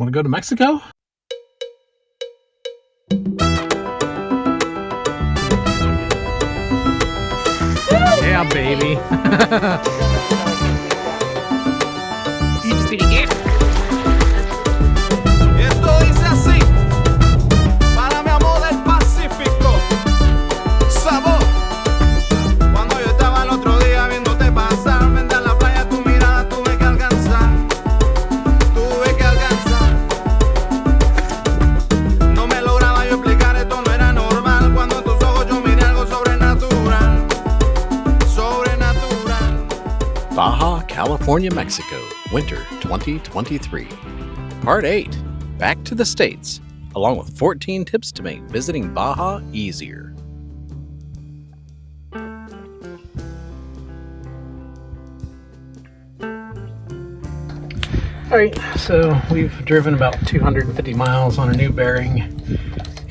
Want to go to Mexico? Yeah, baby. It's pretty good. Esto dice así, para mi amor del Pacífico, sabor. Cuando yo estaba el otro día viéndote pasar, frente a la playa tu mirada tuve que alcanzar. No me lograba yo explicar, esto no era normal. Cuando en tus ojos yo miré algo sobrenatural. Baja California, Mexico, winter 2023. Part 8, back to the States, along with 14 tips to make visiting Baja easier. Alright, so we've driven about 250 miles on a new bearing,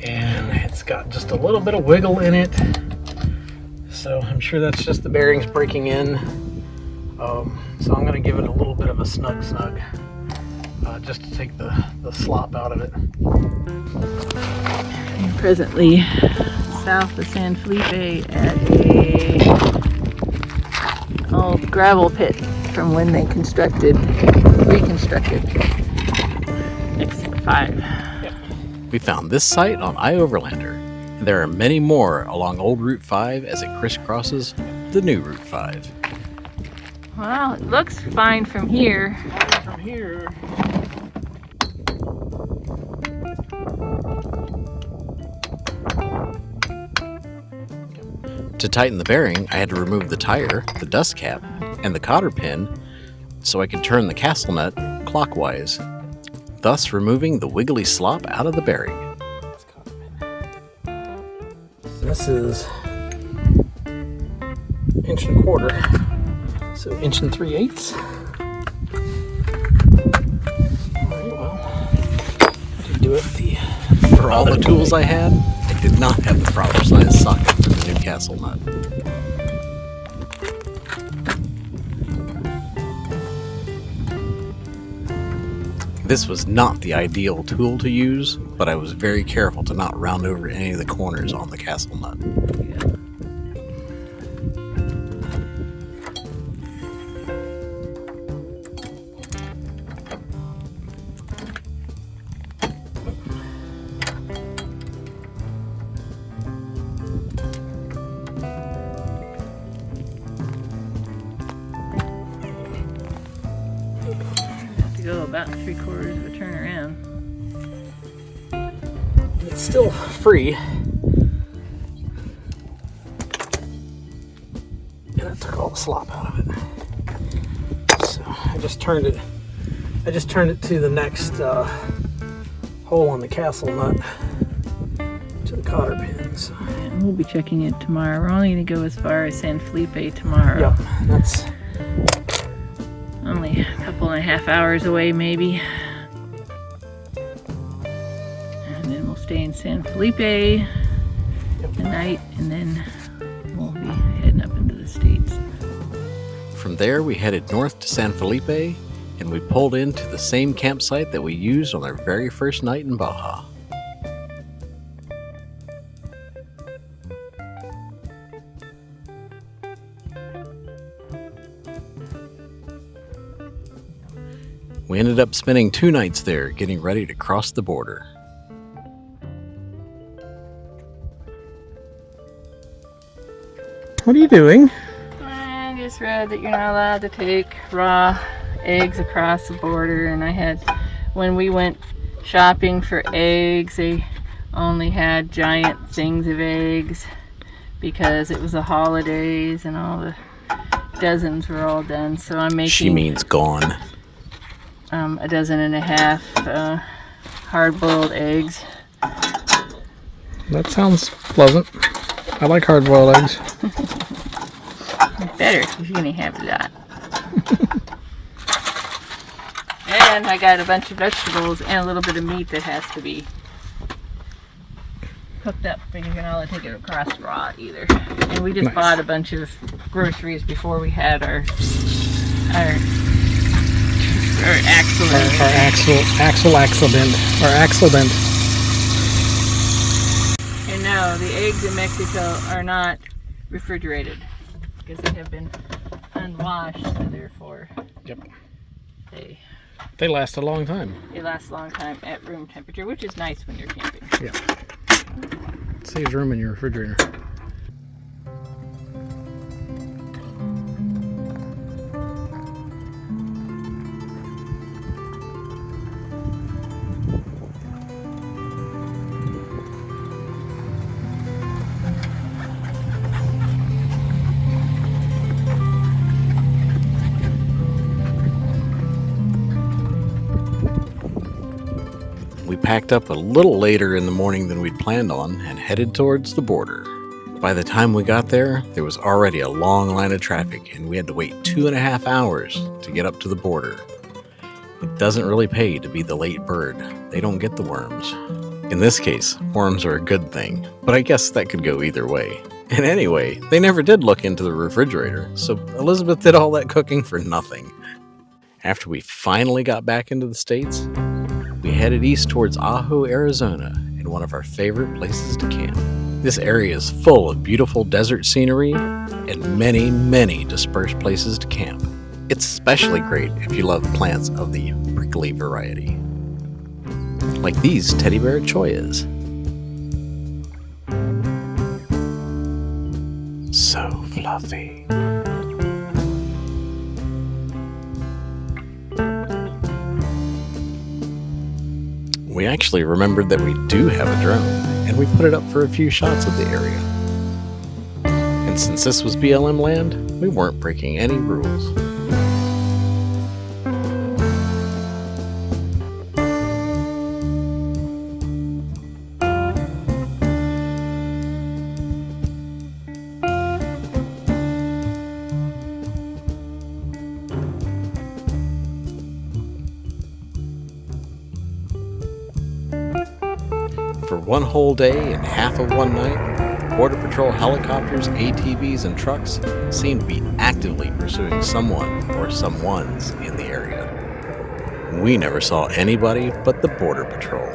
and it's got just a little bit of wiggle in it. So I'm sure that's just the bearings breaking in. So I'm going to give it a little bit of a snug, just to take the slop out of it. I'm presently south of San Felipe at a old gravel pit from when they reconstructed Exit 5. Yep. We found this site on iOverlander, and there are many more along old Route 5 as it crisscrosses the new Route 5. Well, it looks fine from here. From here. To tighten the bearing, I had to remove the tire, the dust cap, and the cotter pin so I could turn the castle nut clockwise, thus removing the wiggly slop out of the bearing. This is 1.25 inches. So 1 3/8. Alright, well, I did do it For all the tools I had, I did not have the proper size socket for the new castle nut. This was not the ideal tool to use, but I was very careful to not round over any of the corners on the castle nut. Go about 3/4 of a turn around. It's still free. And I took all the slop out of it. So I just turned it to the next hole on the castle nut to the cotter pin. So. And we'll be checking it tomorrow. We're only going to go as far as San Felipe tomorrow. Yep, that's only a couple and a half hours away, maybe. And then we'll stay in San Felipe tonight, and then we'll be heading up into the States. From there, we headed north to San Felipe, and we pulled into the same campsite that we used on our very first night in Baja. We ended up spending 2 nights there, getting ready to cross the border. What are you doing? I just read that you're not allowed to take raw eggs across the border, and when we went shopping for eggs, they only had giant things of eggs because it was the holidays and all the dozens were all done. So I'm making... She means gone. 1.5 dozen hard-boiled eggs. That sounds pleasant. I like hard-boiled eggs. Better if you're gonna have that. And I got a bunch of vegetables and a little bit of meat that has to be cooked up, because you're not allowed to take it across raw either. And we just bought a bunch of groceries before we had our Or excellent. Our axle accident. Our accident. And no, the eggs in Mexico are not refrigerated because they have been unwashed, so therefore Yep. they last a long time. last a long time at room temperature, which is nice when you're camping. Yeah. Saves room in your refrigerator. We packed up a little later in the morning than we'd planned on and headed towards the border. By the time we got there was already a long line of traffic, and we had to wait 2.5 hours to get up to the border. It doesn't really pay to be the late bird. They don't get the worms. In this case, worms are a good thing, but I guess that could go either way. And anyway, they never did look into the refrigerator, so Elizabeth did all that cooking for nothing. After we finally got back into the States, we headed east towards Ajo, Arizona, in one of our favorite places to camp. This area is full of beautiful desert scenery and many, many dispersed places to camp. It's especially great if you love plants of the prickly variety, like these teddy bear choyas. So fluffy. We actually remembered that we do have a drone, and we put it up for a few shots of the area. And since this was BLM land, we weren't breaking any rules. For one whole day and half of one night, Border Patrol helicopters, ATVs, and trucks seemed to be actively pursuing someone or someones in the area. We never saw anybody but the Border Patrol.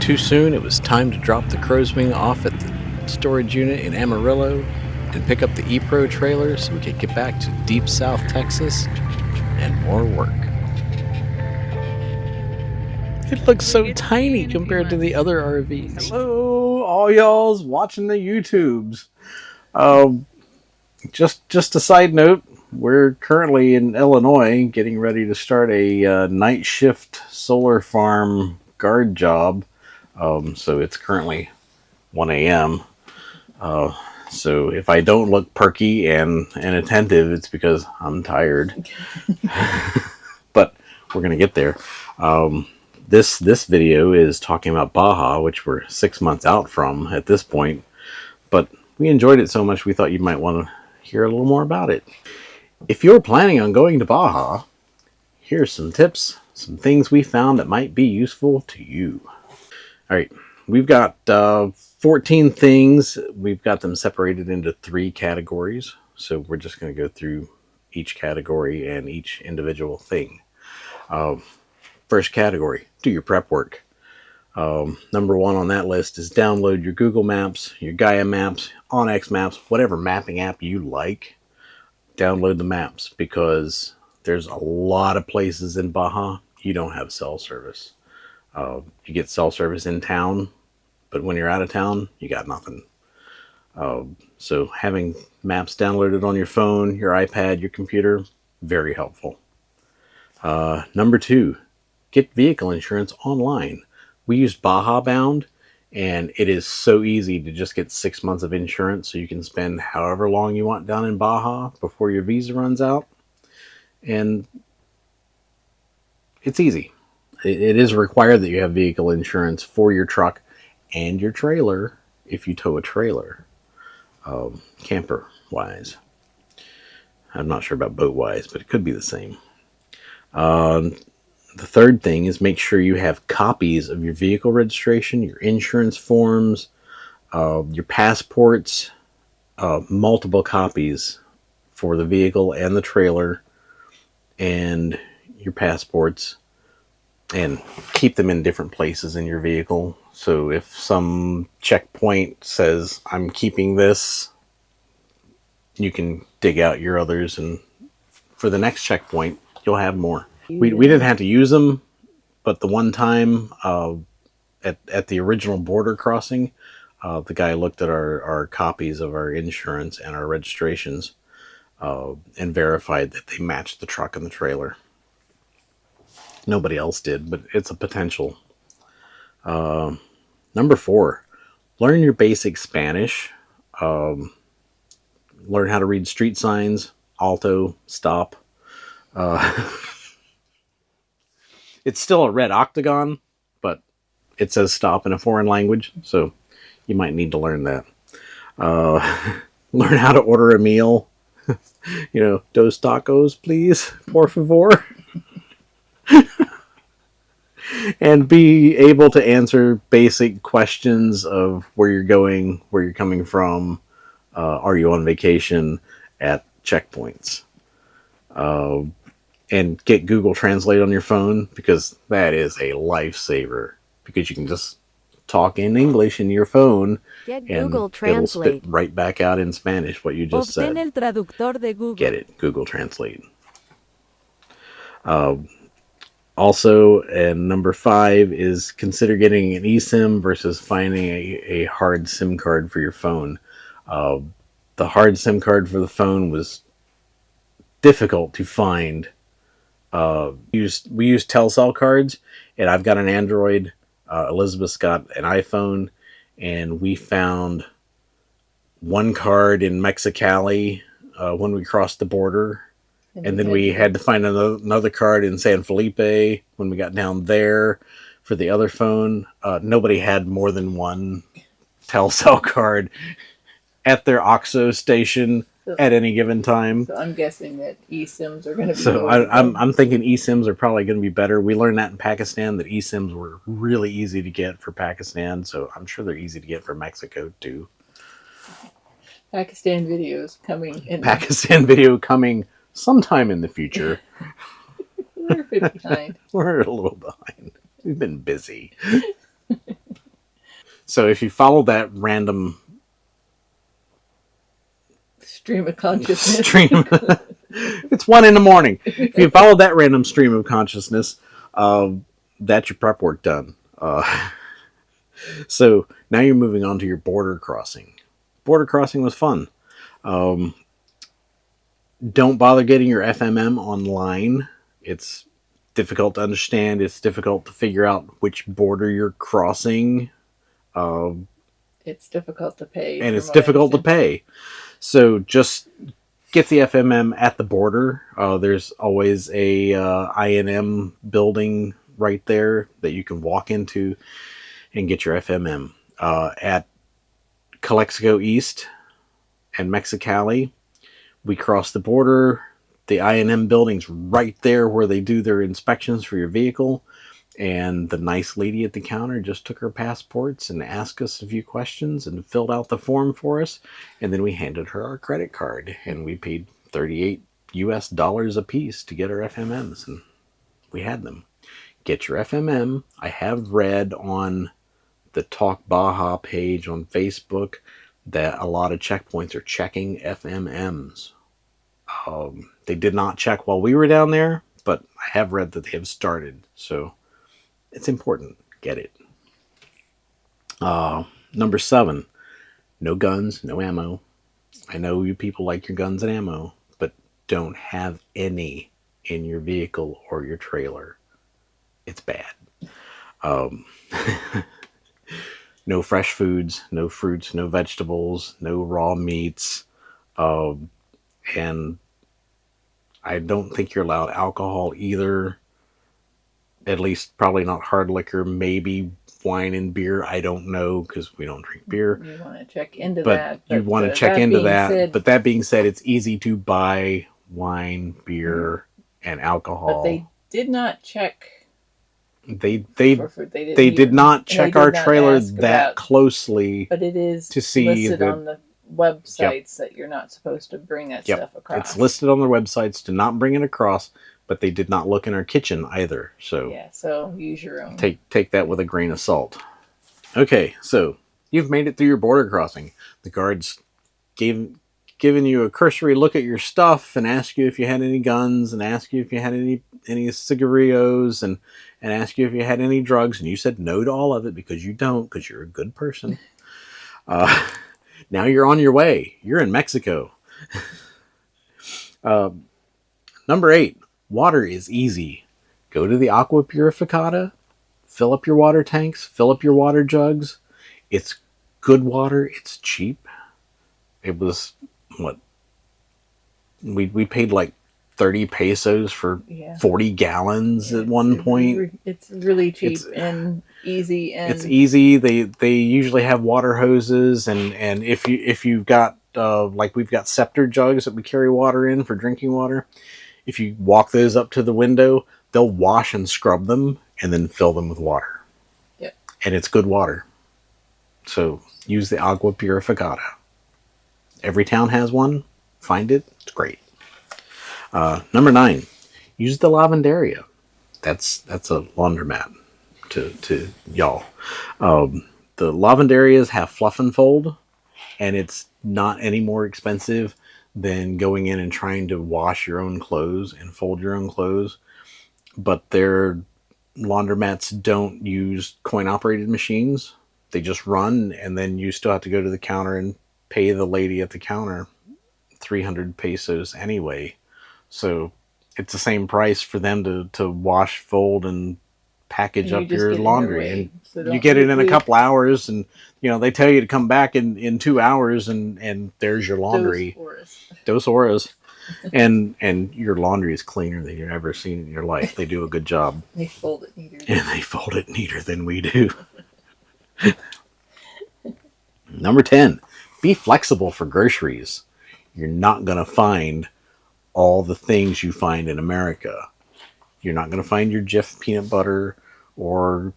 Too soon, it was time to drop the crow's wing off at the storage unit in Amarillo and pick up the E-Pro trailer so we could get back to deep South Texas and more work. It looks so tiny compared to the other RVs. Hello, all y'all's watching the YouTubes. Just a side note, we're currently in Illinois getting ready to start a night shift solar farm guard job. So it's currently 1 a.m. So if I don't look perky and attentive, it's because I'm tired. But we're going to get there. This video is talking about Baja, which we're 6 months out from at this point. But we enjoyed it so much we thought you might want to hear a little more about it. If you're planning on going to Baja, here's some tips, some things we found that might be useful to you. All right, we've got 14 things. We've got them separated into 3 categories. So we're just going to go through each category and each individual thing. First category, do your prep work. Number 1 on that list is download your Google Maps, your Gaia Maps, Onyx Maps, whatever mapping app you like. Download the maps because there's a lot of places in Baja you don't have cell service. You get cell service in town, but when you're out of town, you got nothing. So having maps downloaded on your phone, your iPad, your computer, very helpful. Number 2, get vehicle insurance online. We used Baja Bound, and it is so easy to just get 6 months of insurance so you can spend however long you want down in Baja before your visa runs out. And it's easy. It is required that you have vehicle insurance for your truck and your trailer if you tow a trailer, camper wise. I'm not sure about boat wise, but it could be the same. The third thing is make sure you have copies of your vehicle registration, your insurance forms, Your passports, multiple copies for the vehicle and the trailer, and your passports, and keep them in different places in your vehicle. So if some checkpoint says, I'm keeping this, you can dig out your others, and for the next checkpoint, you'll have more. We didn't have to use them, but the one time at the original border crossing, the guy looked at our copies of our insurance and our registrations and verified that they matched the truck and the trailer. Nobody else did, but it's a potential. Number 4, learn your basic Spanish. Learn how to read street signs, alto, stop. It's still a red octagon, but it says stop in a foreign language, so you might need to learn that. Learn how to order a meal. Dos tacos, please, por favor. And be able to answer basic questions of where you're going, where you're coming from, are you on vacation, at checkpoints. And get Google Translate on your phone, because that is a lifesaver. Because you can just talk in English in your phone, Get and Google it'll Translate. spit right back out in Spanish what you just Obtén said. el traductor de Google. Get it, Google Translate. Also, and number 5 is consider getting an eSIM versus finding a hard SIM card for your phone. The hard SIM card for the phone was difficult to find. We use Telcel cards, and I've got an Android. Elizabeth's got an iPhone, and we found one card in Mexicali when we crossed the border. And then we had to find another card in San Felipe when we got down there for the other phone. Nobody had more than one Telcel card at their OXXO station at any given time. So I'm guessing that eSIMs are going to be. So I'm thinking eSIMs are probably going to be better. We learned that in Pakistan, that eSIMs were really easy to get for Pakistan. So I'm sure they're easy to get for Mexico too. Pakistan videos coming in. Pakistan video coming sometime in the future. We're a bit behind. We're a little behind. We've been busy. So if you follow that random Stream of consciousness. It's 1 a.m. If you follow that random stream of consciousness, that's your prep work done. So now you're moving on to your border crossing. Border crossing was fun. Don't bother getting your FMM online. It's difficult to understand. It's difficult to figure out which border you're crossing. It's difficult to pay. And it's difficult to pay. So just get the FMM at the border. There's always a INM building right there that you can walk into and get your FMM. At Calexico East and Mexicali, we cross the border. The INM building's right there where they do their inspections for your vehicle. And the nice lady at the counter just took her passports and asked us a few questions and filled out the form for us. And then we handed her our credit card, and we paid $38 a piece to get our FMMs, and we had them. Get your FMM. I have read on the Talk Baja page on Facebook that a lot of checkpoints are checking FMMs. They did not check while we were down there, but I have read that they have started. So it's important. Get it. Number 7, no guns, no ammo. I know you people like your guns and ammo, but don't have any in your vehicle or your trailer. It's bad. No fresh foods, no fruits, no vegetables, no raw meats. And I don't think you're allowed alcohol either. At least probably not hard liquor, maybe wine and beer. I don't know, because we don't drink beer. You want to check into But that. you want to check into that. But that being said, it's easy to buy wine, beer, and alcohol. But they did not check They They they did not check our trailer that about, closely. but it is to see listed that- on the websites that you're not supposed to bring that Yep. stuff across. It's listed on their websites to not bring it across, but they did not look in our kitchen either. So Yeah, so use your own. take that with a grain of salt. Okay, so you've made it through your border crossing. The guards given you a cursory look at your stuff and ask you if you had any guns and ask you if you had any cigarillos and ask you if you had any drugs, and you said no to all of it because you don't, because you're a good person. Now you're on your way. You're in Mexico. Number 8, water is easy. Go to the Aqua Purificada, fill up your water tanks, fill up your water jugs. It's good water. It's cheap. It was, what, we paid like 30 pesos for 40 gallons at one point. It's really cheap and easy. And it's easy. They usually have water hoses, and if you've got like we've got scepter jugs that we carry water in for drinking water. If you walk those up to the window, they'll wash and scrub them and then fill them with water. Yep. And it's good water. So use the Agua Purificada. Every town has one. Find it. It's great. Number 9, use the lavanderia. That's a laundromat to y'all. The lavanderias have fluff and fold, and it's not any more expensive than going in and trying to wash your own clothes and fold your own clothes. But their laundromats don't use coin-operated machines. They just run, and then you still have to go to the counter and pay the lady at the counter 300 pesos anyway. So it's the same price for them to wash, fold, and package up your laundry. And so you get it in a couple hours, and they tell you to come back in 2 hours, and there's your laundry. Dos horas. And your laundry is cleaner than you've ever seen in your life. They do a good job. They fold it neater. And they fold it neater than we do. Number 10, be flexible for groceries. You're not going to find all the things you find in America. You're not going to find your Jif peanut butter, or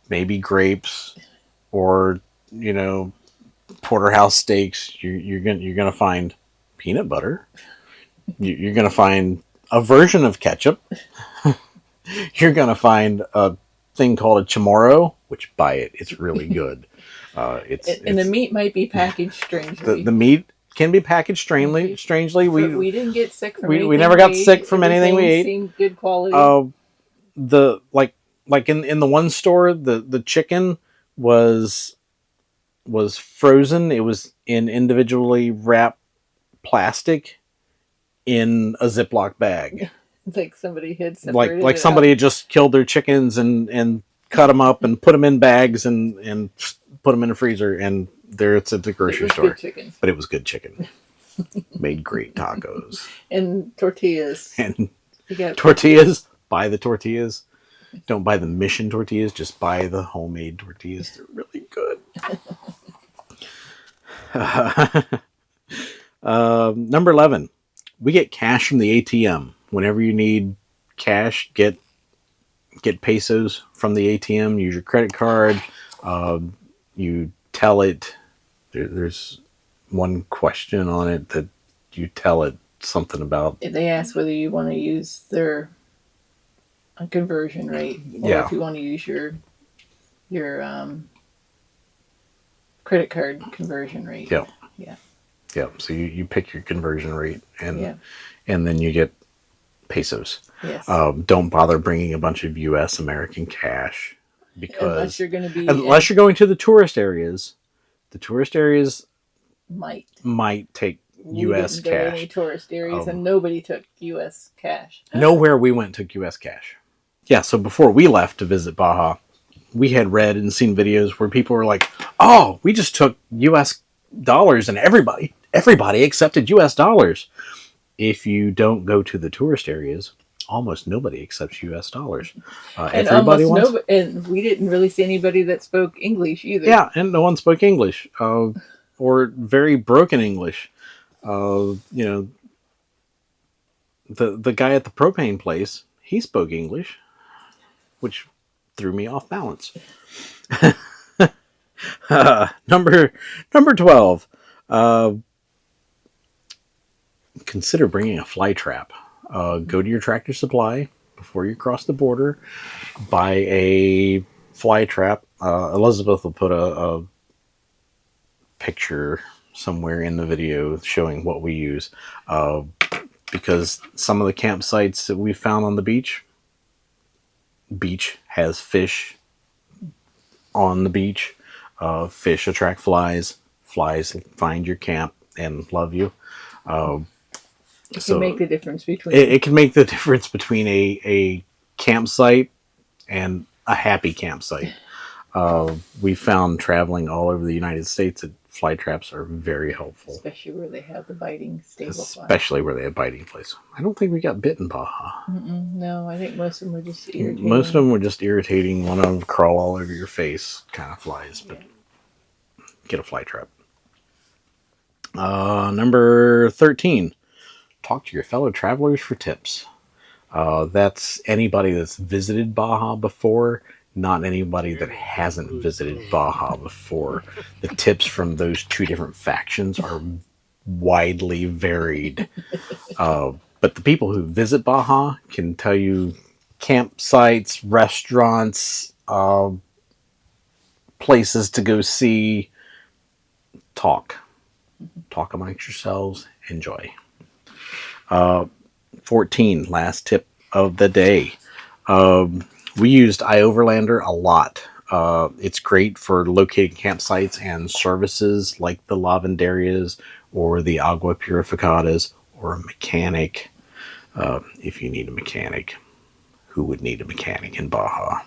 maybe grapes, or porterhouse steaks. You're going to find peanut butter. You're going to find a version of ketchup. You're going to find a thing called a chamorro, which buy it. It's really good. The meat might be packaged strangely. The meat can be packaged strangely. We didn't get sick from anything. We never got sick from anything we ate. Seemed good quality. The like in the one store, the chicken was frozen. It was in individually wrapped plastic in a Ziploc bag. It's like somebody had separated like somebody had just killed their chickens and cut them up and put them in bags and put them in a freezer, and there it's at the grocery store. But it was good chicken. Made great tacos. And tortillas. And tortillas. Buy the tortillas. Don't buy the Mission tortillas. Just buy the homemade tortillas. They're really good. Number 11. We get cash from the ATM. Whenever you need cash, get pesos from the ATM. Use your credit card. You tell it. There's one question on it that you tell it something about. They ask whether you want to use their conversion rate, or if you want to use your credit card conversion rate. Yeah. So you pick your conversion rate, and then you get pesos. Yes. Don't bother bringing a bunch of U.S. American cash, because unless you're going to the tourist areas. The tourist areas might take U.S. cash. Any tourist areas, and nobody took U.S. cash. Nowhere we went took U.S. cash. Yeah, so before we left to visit Baja, we had read and seen videos where people were like, "Oh, we just took U.S. dollars, and everybody accepted U.S. dollars." If you don't go to the tourist areas, almost nobody accepts U.S. dollars. Everybody wants. And we didn't really see anybody that spoke English either. Yeah, and no one spoke English, or very broken English. The guy at the propane place, he spoke English, which threw me off balance. Number 12. Consider bringing a fly trap. Go to your Tractor Supply before you cross the border. Buy a fly trap. Elizabeth will put a picture somewhere in the video showing what we use. Because some of the campsites that we found on the beach has fish on the beach. Fish attract flies. Flies find your camp and love you. It can make the difference between it can make the difference between a campsite and a happy campsite. We found traveling all over the United States that fly traps are very helpful. especially where they have the biting stable fly. Especially where they have biting flies. I don't think we got bit in Baja. No, I think most of them were just irritating. Most of them were just irritating. One of them crawl all over your face kind of flies. But get a fly trap. Number 13. Talk to your fellow travelers for tips. That's anybody that's visited Baja before, not anybody that hasn't visited Baja before. The tips from those two different factions are widely varied. But the people who visit Baja can tell you campsites, restaurants, places to go see. Talk amongst yourselves. Enjoy. 14, last tip of the day. We used iOverlander a lot. It's great for locating campsites and services like the lavanderias or the agua purificadas or a mechanic. If you need a mechanic, who would need a mechanic in Baja?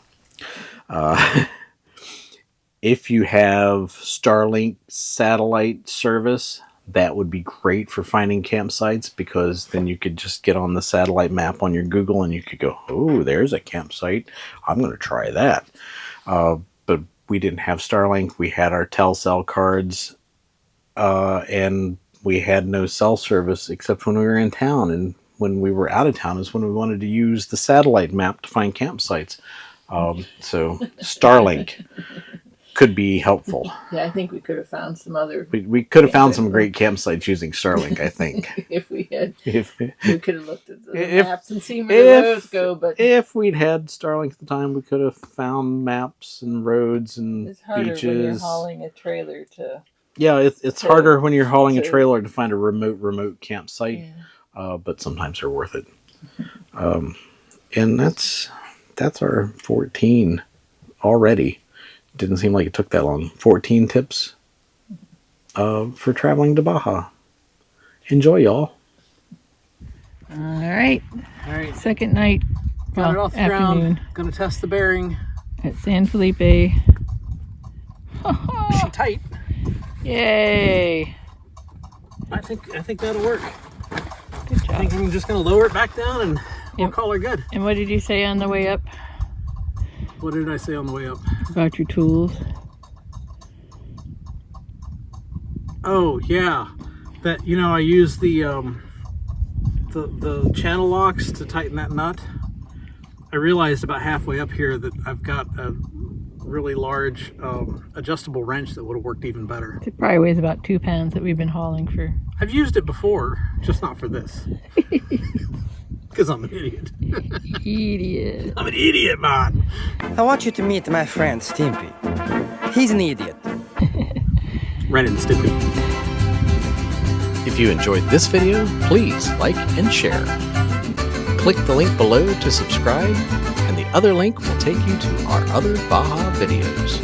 If you have Starlink satellite service, that would be great for finding campsites, because then you could just get on the satellite map on your Google and you could go, oh, there's a campsite. I'm going to try that. But we didn't have Starlink. We had our Telcel cards, and we had no cell service except when we were in town. And when we were out of town is when we wanted to use the satellite map to find campsites. So Starlink could be helpful. Yeah, I think we could have found some other. We could have found some great campsites using Starlink, I think. If we had, we could have looked at the If- maps and seen where the roads go. But if we'd had Starlink at the time, we could have found maps and roads and it's harder beaches. when you're hauling a trailer to. Yeah, it's to- harder when you're hauling a to- trailer to find a remote campsite, but sometimes they're worth it. And that's our 14 already. Didn't seem like it took that long. 14 tips for traveling to Baja. Enjoy, y'all. All right, All right, second night. got it well, off the afternoon ground. Gonna test the bearing. at San Felipe. Is she tight? Yay! I think that'll work. Good I job. think I'm just gonna lower it back down and we'll Yep. call her good. And what did you say on the way up What did I say on the way up? about your tools? Oh yeah, that I use the channel locks to tighten that nut. I realized about halfway up here that I've got a really large adjustable wrench that would have worked even better. It probably weighs about 2 pounds that we've been hauling for. I've used it before, just not for this. Because I'm an idiot. Idiot. I'm an idiot, man. I want you to meet my friend Stimpy. He's an idiot. Ren and Stimpy. If you enjoyed this video, please like and share. Click the link below to subscribe, and the other link will take you to our other Baja videos.